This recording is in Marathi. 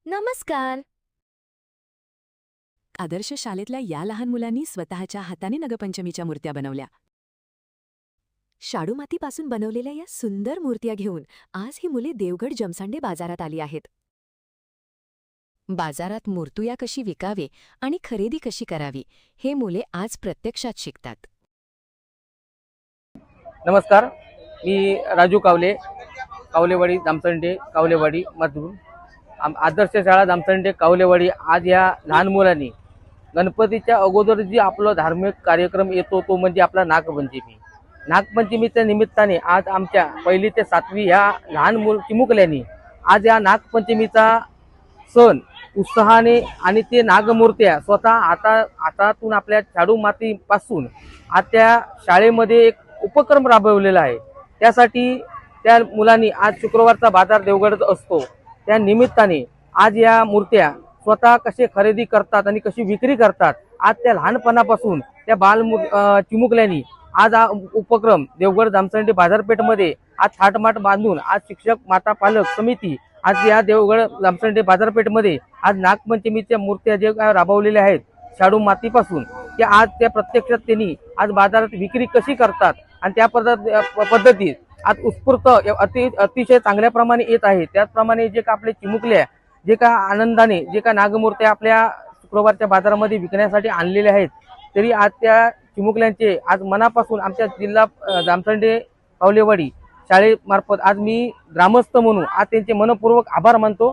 नमस्कार. आदर्श शाळेतल्या या लहान मुलांनी स्वतःच्या हाताने नागपंचमीच्या मूर्त्या बनवल्या. शाडूमातीपासून बनवलेल्या या सुंदर मूर्त्या घेऊन आज ही मुले देवगड जमसांडे बाजारात आली आहेत. बाजारात मूर्तिया कशी विकावी आणि खरेदी कशी करावी हे मुले आज प्रत्यक्षात शिकतात. नमस्कार, मी राजू कावले, कावलेवाडी जामसंडे कावलेवाडी मधून. आदर्श शाळा जामसंडे कावलेवाडी. आज या लहान मुलांनी गणपतीच्या अगोदर जी आपला धार्मिक कार्यक्रम येतो तो म्हणजे आपला नागपंचमी. नागपंचमीच्या निमित्ताने आज आमच्या 1ली ते 7वी ह्या लहान चिमुकल्यांनी आज या नागपंचमीचा सण उत्साहाने आणि ते नागमूर्त्या स्वतः हातातून आपल्या शाडू मातीपासून आज त्या शाळेमध्ये एक उपक्रम राबवलेला आहे. त्यासाठी त्या मुलांनी आज शुक्रवारचा बाजार देवगडत असतो, त्या निमित्ताने आज या मूर्त्या स्वतः कसे खरेदी करतात आणि कशी विक्री करतात आज त्या लहानपणापासून त्या चिमुकल्यांनी आज हा उपक्रम देवगड जामसंडे बाजारपेठमध्ये आज थाटमाट बांधून आज शिक्षक माता पालक समिती आज या देवगड जामसंडे बाजारपेठमध्ये आज नागपंचमीच्या मूर्त्या जे राबवलेल्या आहेत शाडू मातीपासून त्या आज त्या प्रत्यक्षात त्यांनी आज बाजारात विक्री कशी करतात आणि त्या पद्धतीत आज उत्स्फूर्त अतिशय चांगल्या प्रमाणे येत आहे. त्याचप्रमाणे जे का आपले चिमुकले जे का आनंदाने जे का नागमूर्त्या आपल्या शुक्रवारच्या बाजारामध्ये विकण्यासाठी आणलेल्या आहेत, तरी आज त्या चिमुकल्यांचे आज मनापासून आमच्या जिल्हा जामसंडे कावलेवाडी शाळेमार्फत आज मी ग्रामस्थ म्हणून आज त्यांचे मनपूर्वक आभार मानतो.